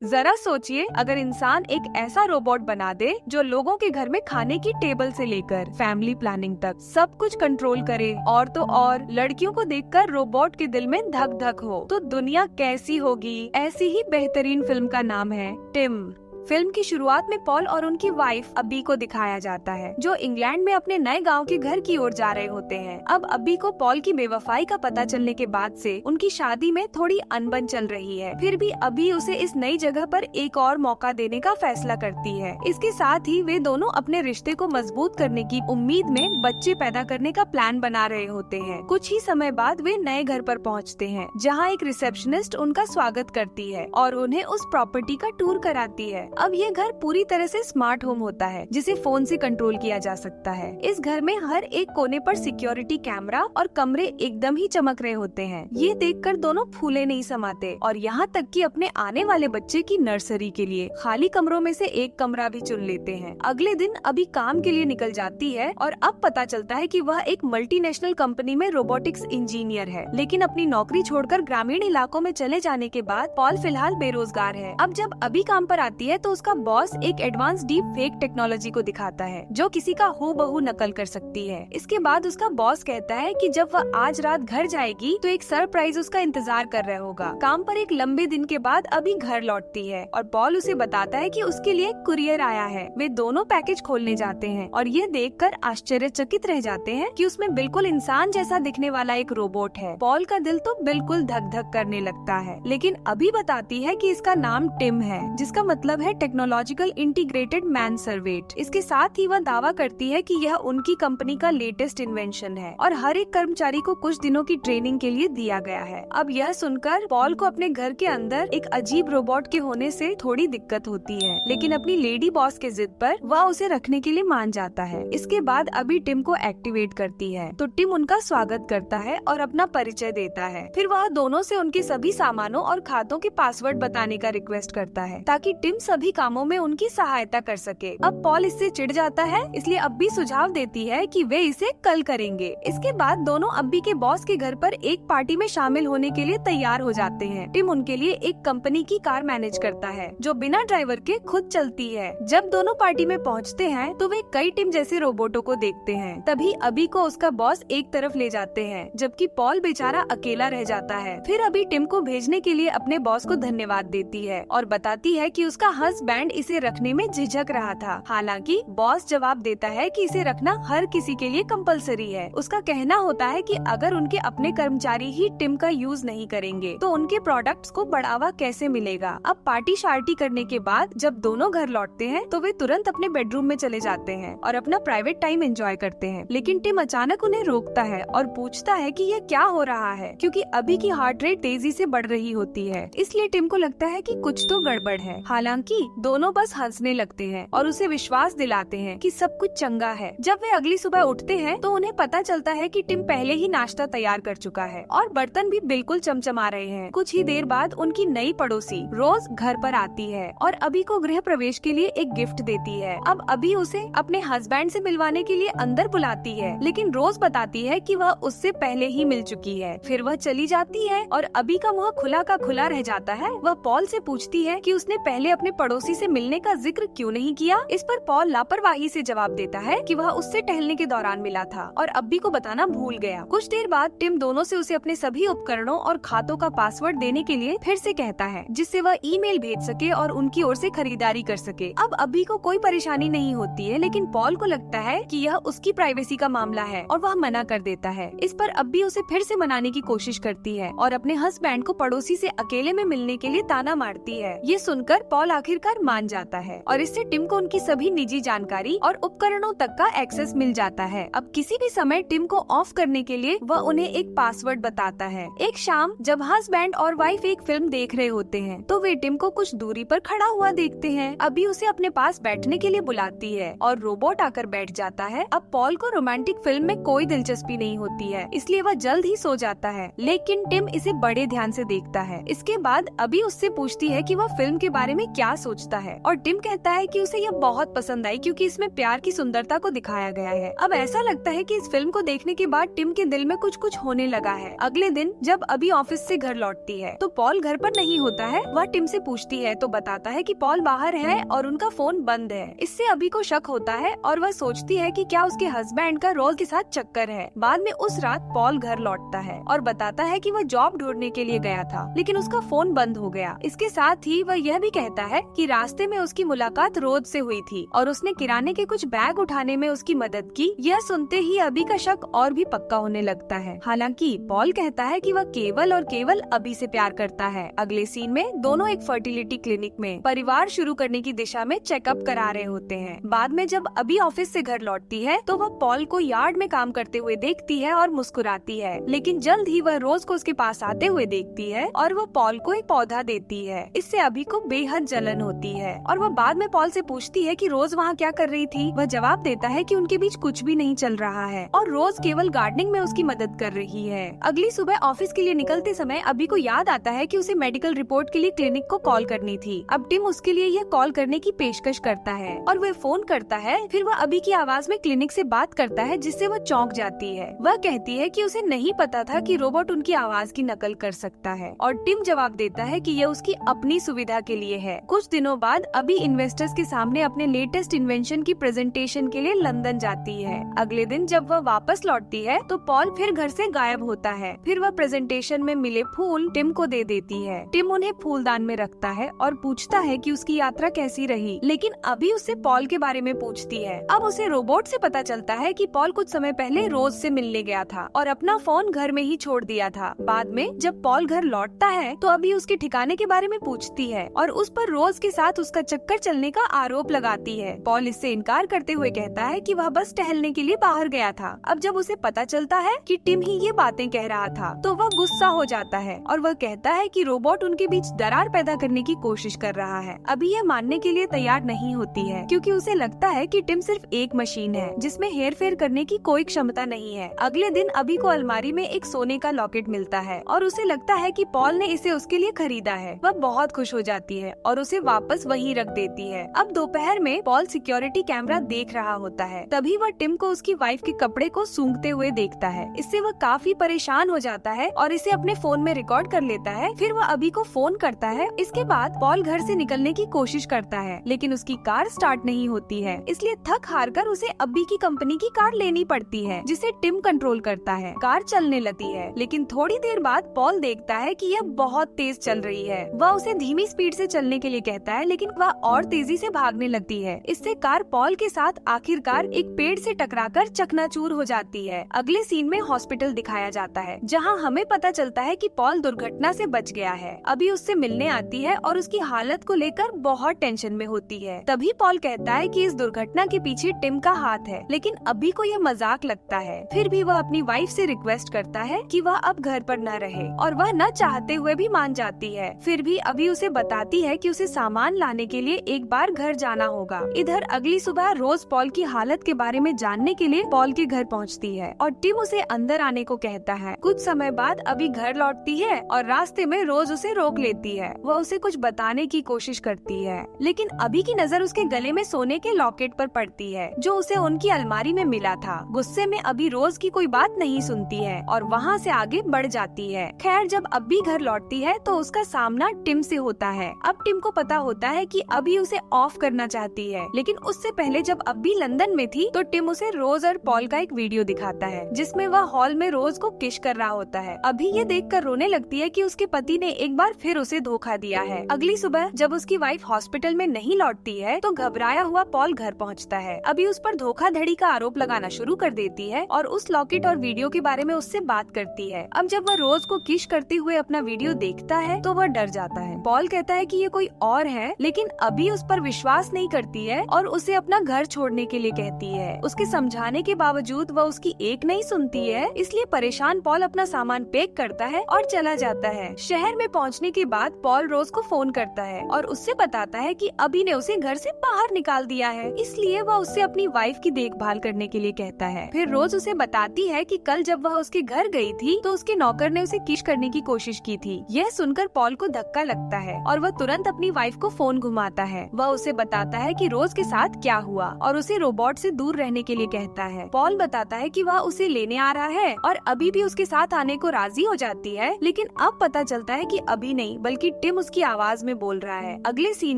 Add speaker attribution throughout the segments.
Speaker 1: जरा सोचिए, अगर इंसान एक ऐसा रोबोट बना दे जो लोगों के घर में खाने की टेबल से लेकर फैमिली प्लानिंग तक सब कुछ कंट्रोल करे, और तो और लड़कियों को देखकर रोबोट के दिल में धक धक हो, तो दुनिया कैसी होगी। ऐसी ही बेहतरीन फिल्म का नाम है टिम। फिल्म की शुरुआत में पॉल और उनकी वाइफ अब्बी को दिखाया जाता है, जो इंग्लैंड में अपने नए गांव के घर की ओर जा रहे होते हैं। अब अब्बी को पॉल की बेवफाई का पता चलने के बाद से उनकी शादी में थोड़ी अनबन चल रही है। फिर भी अब्बी उसे इस नई जगह पर एक और मौका देने का फैसला करती है। इसके साथ ही वे दोनों अपने रिश्ते को मजबूत करने की उम्मीद में बच्चे पैदा करने का प्लान बना रहे होते हैं। कुछ ही समय बाद वे नए घर पर पहुँचते हैं, जहाँ एक रिसेप्शनिस्ट उनका स्वागत करती है और उन्हें उस प्रॉपर्टी का टूर कराती है। अब ये घर पूरी तरह से स्मार्ट होम होता है, जिसे फोन से कंट्रोल किया जा सकता है। इस घर में हर एक कोने पर सिक्योरिटी कैमरा और कमरे एकदम ही चमक रहे होते हैं। ये देखकर दोनों फूले नहीं समाते, और यहाँ तक कि अपने आने वाले बच्चे की नर्सरी के लिए खाली कमरों में से एक कमरा भी चुन लेते हैं। अगले दिन अभी काम के लिए निकल जाती है और अब पता चलता है कि वह एक मल्टीनेशनल कंपनी में रोबोटिक्स इंजीनियर है। लेकिन अपनी नौकरी छोड़कर ग्रामीण इलाकों में चले जाने के बाद पॉल फिलहाल बेरोजगार है। अब जब अभी काम पर आती है तो उसका बॉस एक एडवांस डीप फेक टेक्नोलॉजी को दिखाता है, जो किसी का हूबहू नकल कर सकती है। इसके बाद उसका बॉस कहता है कि जब वह आज रात घर जाएगी तो एक सरप्राइज उसका इंतजार कर रहा होगा। काम पर एक लंबे दिन के बाद अभी घर लौटती है और पॉल उसे बताता है कि उसके लिए कुरियर आया है। वे दोनों पैकेज खोलने जाते हैं और ये देखकर आश्चर्यचकित रह जाते हैं कि उसमें बिल्कुल इंसान जैसा दिखने वाला एक रोबोट है। पॉल का दिल तो बिल्कुल धक धक करने लगता है, लेकिन अभी बताती है कि इसका नाम टिम है, जिसका मतलब है टेक्नोलॉजिकल इंटीग्रेटेड मैन सर्वेट। इसके साथ ही वह दावा करती है कि यह उनकी कंपनी का लेटेस्ट इन्वेंशन है और हर एक कर्मचारी को कुछ दिनों की ट्रेनिंग के लिए दिया गया है। अब यह सुनकर पॉल को अपने घर के अंदर एक अजीब रोबोट के होने से थोड़ी दिक्कत होती है, लेकिन अपनी लेडी बॉस के जिद पर वह उसे रखने के लिए मान जाता है। इसके बाद अभी टिम को एक्टिवेट करती है, तो टिम उनका स्वागत करता है और अपना परिचय देता है। फिर वह दोनों से उनके सभी सामानों और खातों के पासवर्ड बताने का रिक्वेस्ट करता है, ताकि टिम सभी कामों में उनकी सहायता कर सके। अब पॉल इससे चिढ़ जाता है, इसलिए अब्बी सुझाव देती है कि वे इसे कल करेंगे। इसके बाद दोनों अब्बी के बॉस के घर पर एक पार्टी में शामिल होने के लिए तैयार हो जाते हैं। टिम उनके लिए एक कंपनी की कार मैनेज करता है, जो बिना ड्राइवर के खुद चलती है। जब दोनों पार्टी में पहुंचते हैं तो वे कई टिम जैसे रोबोटों को देखते हैं। तभी अब्बी को उसका बॉस एक तरफ ले जाते हैं, जबकि पॉल बेचारा अकेला रह जाता है। फिर अब्बी टिम को भेजने के लिए अपने बॉस को धन्यवाद देती है और बताती है कि उसका हस्बैंड इसे रखने में झिझक रहा था। हालांकि बॉस जवाब देता है कि इसे रखना हर किसी के लिए कंपलसरी है। उसका कहना होता है कि अगर उनके अपने कर्मचारी ही टिम का यूज नहीं करेंगे तो उनके प्रोडक्ट्स को बढ़ावा कैसे मिलेगा। अब पार्टी शार्टी करने के बाद जब दोनों घर लौटते हैं तो वे तुरंत अपने बेडरूम में चले जाते हैं और अपना प्राइवेट टाइम एंजॉय करते हैं। लेकिन टिम अचानक उन्हें रोकता है और पूछता है कि यह क्या हो रहा है, क्योंकि अभी की हार्ट रेट तेजी से बढ़ रही होती है। इसलिए टिम को लगता है कि कुछ तो गड़बड़ है। हालांकि दोनों बस हंसने लगते हैं और उसे विश्वास दिलाते हैं कि सब कुछ चंगा है। जब वे अगली सुबह उठते हैं तो उन्हें पता चलता है कि टिम पहले ही नाश्ता तैयार कर चुका है और बर्तन भी बिल्कुल चमचमा रहे हैं। कुछ ही देर बाद उनकी नई पड़ोसी रोज घर पर आती है और अभी को गृह प्रवेश के लिए एक गिफ्ट देती है। अब अभी उसे अपने हस्बैंड से मिलवाने के लिए अंदर बुलाती है, लेकिन रोज बताती है कि वह उससे पहले ही मिल चुकी है। फिर वह चली जाती है और अभी का मुँह खुला का खुला रह जाता है। वह पॉल से पूछती है कि उसने पहले अपने पड़ोसी से मिलने का जिक्र क्यों नहीं किया। इस पर पॉल लापरवाही से जवाब देता है कि वह उससे टहलने के दौरान मिला था और अब्बी को बताना भूल गया। कुछ देर बाद टिम दोनों से उसे अपने सभी उपकरणों और खातों का पासवर्ड देने के लिए फिर से कहता है, जिससे वह ईमेल भेज सके और उनकी ओर से खरीदारी कर सके। अब अब्बी को कोई परेशानी नहीं होती है, लेकिन पॉल को लगता है कि यह उसकी प्राइवेसी का मामला है और वह मना कर देता है। इस पर अब्बी उसे फिर से मनाने की कोशिश करती है और अपने हस्बैंड को पड़ोसी से अकेले में मिलने के लिए ताना मारती है। ये सुनकर पॉल आखिरकार मान जाता है और इससे टिम को उनकी सभी निजी जानकारी और उपकरणों तक का एक्सेस मिल जाता है। अब किसी भी समय टिम को ऑफ करने के लिए वह उन्हें एक पासवर्ड बताता है। एक शाम जब हस्बैंड और वाइफ एक फिल्म देख रहे होते हैं तो वे टिम को कुछ दूरी पर खड़ा हुआ देखते हैं। अभी उसे अपने पास बैठने के लिए बुलाती है और रोबोट आकर बैठ जाता है। अब पॉल को रोमांटिक फिल्म में कोई दिलचस्पी नहीं होती है, इसलिए वह जल्द ही सो जाता है, लेकिन टिम इसे बड़े ध्यान से देखता है। इसके बाद अभी उससे पूछती है कि वह फिल्म के बारे में क्या सोचता है और टिम कहता है कि उसे यह बहुत पसंद आई क्योंकि इसमें प्यार की सुंदरता को दिखाया गया है। अब ऐसा लगता है कि इस फिल्म को देखने के बाद टिम के दिल में कुछ कुछ होने लगा है। अगले दिन जब अभी ऑफिस से घर लौटती है तो पॉल घर पर नहीं होता है। वह टिम से पूछती है तो बताता है कि पॉल बाहर है और उनका फोन बंद है। इससे अभी को शक होता है और वह सोचती है कि क्या उसके हस्बैंड का रोज के साथ चक्कर है। बाद में उस रात पॉल घर लौटता है और बताता है कि वह जॉब ढूंढने के लिए गया था लेकिन उसका फोन बंद हो गया। इसके साथ ही वह यह भी कहता है कि रास्ते में उसकी मुलाकात रोज से हुई थी और उसने किराने के कुछ बैग उठाने में उसकी मदद की। यह सुनते ही अभी का शक और भी पक्का होने लगता है। हालांकि पॉल कहता है कि वह केवल और केवल अभी से प्यार करता है। अगले सीन में दोनों एक फर्टिलिटी क्लिनिक में परिवार शुरू करने की दिशा में चेकअप करा रहे होते हैं। बाद में जब अभी ऑफिस से घर लौटती है तो वह पॉल को यार्ड में काम करते हुए देखती है और मुस्कुराती है, लेकिन जल्द ही वह रोज को उसके पास आते हुए देखती है और वह पॉल को एक पौधा देती है। इससे अभी को बेहद जलन होती है और वह बाद में पॉल से पूछती है कि रोज वहाँ क्या कर रही थी। वह जवाब देता है कि उनके बीच कुछ भी नहीं चल रहा है और रोज केवल गार्डनिंग में उसकी मदद कर रही है। अगली सुबह ऑफिस के लिए निकलते समय अभी को याद आता है कि उसे मेडिकल रिपोर्ट के लिए क्लिनिक को कॉल करनी थी। अब टिम उसके लिए यह कॉल करने की पेशकश करता है और वह फोन करता है। फिर वह अभी की आवाज में क्लिनिक से बात करता है जिससे वह चौंक जाती है। वह कहती है कि उसे नहीं पता था कि रोबोट उनकी आवाज की नकल कर सकता है और टिम जवाब देता है कि यह उसकी अपनी सुविधा के लिए है। कुछ दिनों बाद अभी इन्वेस्टर्स के सामने अपने लेटेस्ट इन्वेंशन की प्रेजेंटेशन के लिए लंदन जाती है। अगले दिन जब वह वापस लौटती है तो पॉल फिर घर से गायब होता है। फिर वह प्रेजेंटेशन में मिले फूल टिम को दे देती है। टिम उन्हें फूलदान में रखता है और पूछता है कि उसकी यात्रा कैसी रही, लेकिन अभी उससे पॉल के बारे में पूछती है। अब उसे रोबोट से पता चलता है कि पॉल कुछ समय पहले रोज से मिलने गया था और अपना फोन घर में ही छोड़ दिया था। बाद में जब पॉल घर लौटता है तो अभी उसके ठिकाने के बारे में पूछती है और उस पर रोज के साथ उसका चक्कर चलने का आरोप लगाती है। पॉल इससे इनकार करते हुए कहता है कि वह बस टहलने के लिए बाहर गया था। अब जब उसे पता चलता है कि टिम ही ये बातें कह रहा था तो वह गुस्सा हो जाता है और वह कहता है कि रोबोट उनके बीच दरार पैदा करने की कोशिश कर रहा है। अभी यह मानने के लिए तैयार नहीं होती है क्योंकि उसे लगता है कि टिम सिर्फ एक मशीन है जिसमें हेर फेर करने की कोई क्षमता नहीं है। अगले दिन अभी को अलमारी में एक सोने का लॉकेट मिलता है और उसे लगता है कि पॉल ने इसे उसके लिए खरीदा है। वह बहुत खुश हो जाती है और उसे वापस वहीं रख देती है। अब दोपहर में पॉल सिक्योरिटी कैमरा देख रहा होता है। तभी वह टिम को उसकी वाइफ के कपड़े को सूंघते हुए देखता है। इससे वह काफी परेशान हो जाता है और इसे अपने फोन में रिकॉर्ड कर लेता है। फिर वह अभी को फोन करता है। इसके बाद पॉल घर से निकलने की कोशिश करता है लेकिन उसकी कार स्टार्ट नहीं होती है, इसलिए थक हार कर उसे अभी की कंपनी की कार लेनी पड़ती है जिसे टिम कंट्रोल करता है। कार चलने लगती है लेकिन थोड़ी देर बाद पॉल देखता है कि यह बहुत तेज चल रही है। वह उसे धीमी स्पीड से चलने के लिए कहता है लेकिन वह और तेजी से भागने लगती है। इससे कार पॉल के साथ आखिरकार एक पेड़ से टकराकर चकनाचूर हो जाती है। अगले सीन में हॉस्पिटल दिखाया जाता है जहां हमें पता चलता है कि पॉल दुर्घटना से बच गया है। अभी उससे मिलने आती है और उसकी हालत को लेकर बहुत टेंशन में होती है। तभी पॉल कहता है कि इस दुर्घटना के पीछे टिम का हाथ है, लेकिन अभी को यह मजाक लगता है। फिर भी वह अपनी वाइफ से रिक्वेस्ट करता है कि वह अब घर पर न रहे और वह न चाहते हुए भी मान जाती है। फिर भी अभी उसे बताती है कि उसे सामान लाने के लिए एक बार घर जाना होगा। इधर अगली सुबह रोज पॉल की हालत के बारे में जानने के लिए पॉल के घर पहुंचती है और टिम उसे अंदर आने को कहता है। कुछ समय बाद अभी घर लौटती है और रास्ते में रोज उसे रोक लेती है। वह उसे कुछ बताने की कोशिश करती है लेकिन अभी की नजर उसके गले में सोने के लॉकेट पर पड़ती है जो उसे उनकी अलमारी में मिला था। गुस्से में अभी रोज की कोई बात नहीं सुनती है और वहाँ से आगे बढ़ जाती है। खैर जब अभी घर लौटती है तो उसका सामना टिम से होता है। अब टिम को पता होता है कि अभी उसे ऑफ करना चाहती है, लेकिन उससे पहले जब अभी लंदन में थी तो टिम उसे रोज और पॉल का एक वीडियो दिखाता है जिसमें वह हॉल में रोज को किस कर रहा होता है। अभी ये देखकर रोने लगती है कि उसके पति ने एक बार फिर उसे धोखा दिया है। अगली सुबह जब उसकी वाइफ हॉस्पिटल में नहीं लौटती है तो घबराया हुआ पॉल घर पहुंचता है। अभी उस पर धोखाधड़ी का आरोप लगाना शुरू कर देती है और उस लॉकेट और वीडियो के बारे में उससे बात करती है। अब जब वह रोज को किस करते हुए अपना वीडियो देखता है तो वह डर जाता है। पॉल कहता है कि ये कोई और है, लेकिन अभी उस पर विश्वास नहीं करती है और उसे अपना घर छोड़ने के लिए कहती है। उसके समझाने के बावजूद वह उसकी एक नहीं सुनती है, इसलिए परेशान पॉल अपना सामान पैक करता है और चला जाता है। शहर में पहुंचने के बाद पॉल रोज को फोन करता है और उससे बताता है कि अभी ने उसे घर से बाहर निकाल दिया है, इसलिए वह उससे अपनी वाइफ की देखभाल करने के लिए कहता है। फिर रोज उसे बताती है कि कल जब वह उसके घर गई थी तो उसके नौकर ने उसे किस करने की कोशिश की थी। यह सुनकर पॉल को धक्का लगता है और वह तुरंत अपनी वाइफ वाइफ को फोन घुमाता है। वह उसे बताता है कि रोज के साथ क्या हुआ और उसे रोबोट से दूर रहने के लिए कहता है। पॉल बताता है कि वह उसे लेने आ रहा है और अभी भी उसके साथ आने को राजी हो जाती है, लेकिन अब पता चलता है कि अभी नहीं बल्कि टिम उसकी आवाज में बोल रहा है। अगले सीन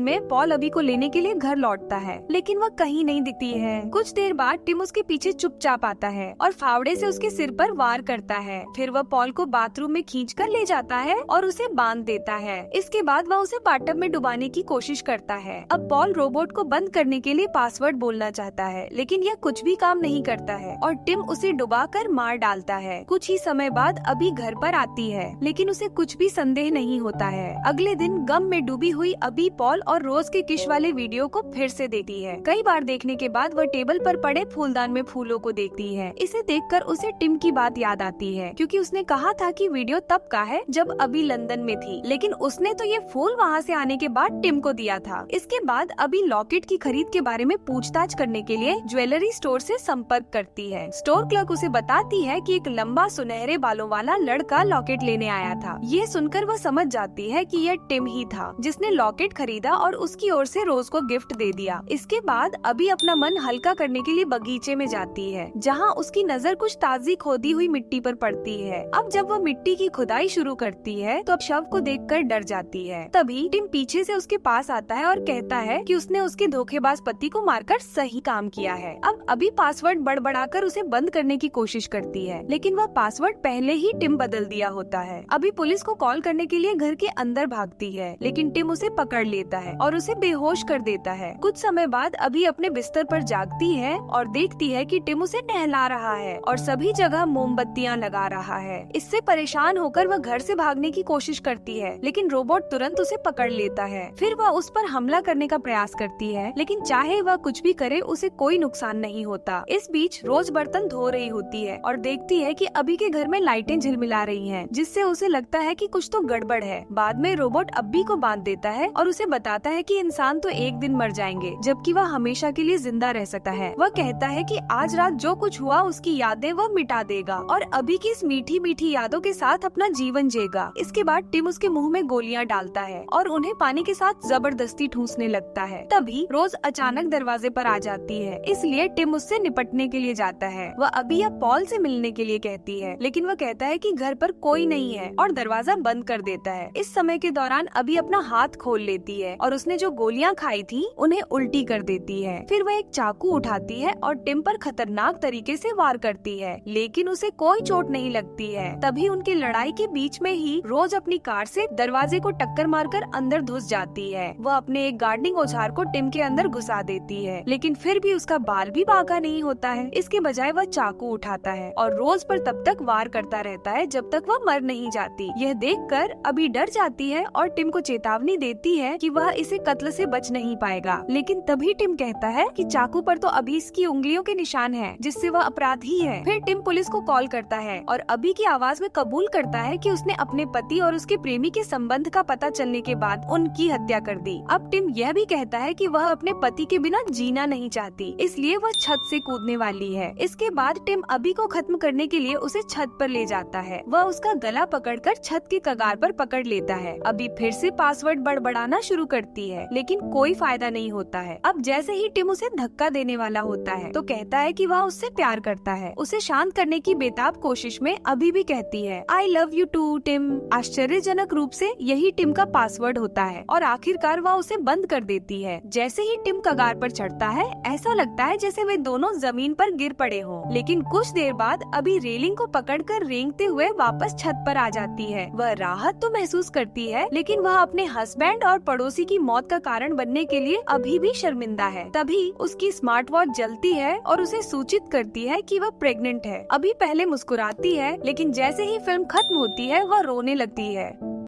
Speaker 1: में पॉल अभी को लेने के लिए घर लौटता है, लेकिन वह कहीं नहीं दिखती है। कुछ देर बाद टिम उसके पीछे चुपचाप आता है और फावड़े से उसके सिर पर वार करता है। फिर वह पॉल को बाथरूम में खींच कर ले जाता है और उसे बांध देता है। इसके बाद वह उसे बाथटब में डुबाने की कोशिश करता है। अब पॉल रोबोट को बंद करने के लिए पासवर्ड बोलना चाहता है, लेकिन यह कुछ भी काम नहीं करता है और टिम उसे डुबा कर मार डालता है। कुछ ही समय बाद अभी घर पर आती है, लेकिन उसे कुछ भी संदेह नहीं होता है। अगले दिन गम में डूबी हुई अभी पॉल और रोज के किस वाले वीडियो को फिर से देखती है। कई बार देखने के बाद वह टेबल पर पड़े फूलदान में फूलों को देखती है। इसे देखकर उसे टिम की बात याद आती है, क्योंकि उसने कहा था कि वीडियो तब का है जब अभी लंदन में थी, लेकिन उसने तो ये फूल वहाँ से आने के बाद टिम को दिया था। इसके बाद अभी लॉकेट की खरीद के बारे में पूछताछ करने के लिए ज्वेलरी स्टोर से संपर्क करती है। स्टोर क्लर्क उसे बताती है कि एक लंबा सुनहरे बालों वाला लड़का लॉकेट लेने आया था। ये सुनकर वह समझ जाती है कि यह टिम ही था जिसने लॉकेट खरीदा और उसकी ओर से रोज को गिफ्ट दे दिया। इसके बाद अभी अपना मन हल्का करने के लिए बगीचे में जाती है, जहाँ उसकी नजर कुछ ताजी खोदी हुई मिट्टी पर पड़ती है। अब जब वह मिट्टी की खुदाई शुरू करती है तो अब शव को देखकर डर जाती है। तभी टिम पीछे से उसके पास आता है और कहता है कि उसने उसके धोखेबाज पति को मारकर सही काम किया है। अब अभी पासवर्ड बड़बड़ाकर उसे बंद करने की कोशिश करती है, लेकिन वह पासवर्ड पहले ही टिम बदल दिया होता है। अभी पुलिस को कॉल करने के लिए घर के अंदर भागती है, लेकिन टिम उसे पकड़ लेता है और उसे बेहोश कर देता है। कुछ समय बाद अभी अपने बिस्तर पर जागती है और देखती है कि टिम उसे नहला रहा है और सभी जगह मोमबत्तियां लगा रहा है। इससे परेशान होकर वह घर से भागने की कोशिश करती है, लेकिन रोबोट तुरंत उसे पकड़ लेता है। फिर वह उस पर हमला करने का प्रयास करती है, लेकिन चाहे वह कुछ भी करे उसे कोई नुकसान नहीं होता। इस बीच रोज बर्तन धो रही होती है और देखती है कि अभी के घर में लाइटें झिलमिला रही हैं, जिससे उसे लगता है कि कुछ तो गड़बड़ है। बाद में रोबोट अब्बी को बांध देता है और उसे बताता है कि इंसान तो एक दिन मर जाएंगे, जबकि वह हमेशा के लिए जिंदा रह सकता है। वह कहता है कि आज रात जो कुछ हुआ उसकी यादें वह मिटा देगा और अभी की इस मीठी मीठी यादों के साथ अपना जीवन जिएगा। इसके बाद टिम उसके मुंह में गोलियां डालता है और उन्हें पानी के साथ जबरदस्ती ठूंसने लगता है। तभी रोज अचानक दरवाजे पर आ जाती है, इसलिए टिम उससे निपटने के लिए जाता है। वह अभी अब पॉल से मिलने के लिए कहती है, लेकिन वह कहता है कि घर पर कोई नहीं है और दरवाजा बंद कर देता है। इस समय के दौरान अभी अपना हाथ खोल लेती है और उसने जो गोलियां खाई थी उन्हें उल्टी कर देती है। फिर वह एक चाकू उठाती है और टिम पर खतरनाक तरीके से वार करती है, लेकिन उसे कोई चोट नहीं लगती है। तभी उनकी लड़ाई के बीच में ही रोज अपनी कार से दरवाजे को टक्कर मारकर अंदर घुस जाती है। वह अपने एक गार्डनिंग औजार को टिम के अंदर घुसा देती है, लेकिन फिर भी उसका बाल भी बांका नहीं होता है। इसके बजाय वह चाकू उठाता है और रोज पर तब तक वार करता रहता है जब तक वह मर नहीं जाती। यह देखकर अभी डर जाती है और टिम को चेतावनी देती है कि वह इसे कत्ल से बच नहीं पाएगा, लेकिन तभी टिम कहता है कि चाकू पर तो अभी इसकी उंगलियों के निशान हैं, जिससे वह अपराधी है। फिर टिम पुलिस को कॉल करता है और अभी की आवाज में कबूल करता है कि उसने अपने पति और उसके प्रेमी के संबंध का पता चलने के बाद उनकी हत्या कर दी। अब टिम यह भी कहता है कि वह अपने पति के बिना जीना नहीं चाहती, इसलिए वह छत से कूदने वाली है। इसके बाद टिम अभी को खत्म करने के लिए उसे छत पर ले जाता है। वह उसका गला पकड़कर छत के कगार पर पकड़ लेता है। अभी फिर से पासवर्ड बड़बड़ाना शुरू करती है, लेकिन कोई फायदा नहीं होता है। अब जैसे ही टिम उसे धक्का देने वाला होता है तो कहता है कि वह उससे प्यार करता है। उसे शांत करने की बेताब कोशिश में अभी भी कहती है I love you too Tim. आश्चर्यजनक रूप से यही टिम का पासवर्ड होता है और आखिरकार वह उसे बंद कर देती है। जैसे ही टिम कगार पर चढ़ता है ऐसा लगता है जैसे वे दोनों जमीन पर गिर पड़े हों, लेकिन कुछ देर बाद अभी रेलिंग को पकड़कर रेंगते हुए वापस छत पर आ जाती है। वह राहत तो महसूस करती है, लेकिन वह अपने हस्बैंड और पड़ोसी की मौत का कारण बनने के लिए अभी भी शर्मिंदा है। तभी उसकी स्मार्ट वॉच जलती है और उसे सूचित करती है कि वह प्रेग्नेंट है। अभी पहले मुस्कुराती है, लेकिन जैसे ही फिल्म खत्म होती है वह रोने लगती है।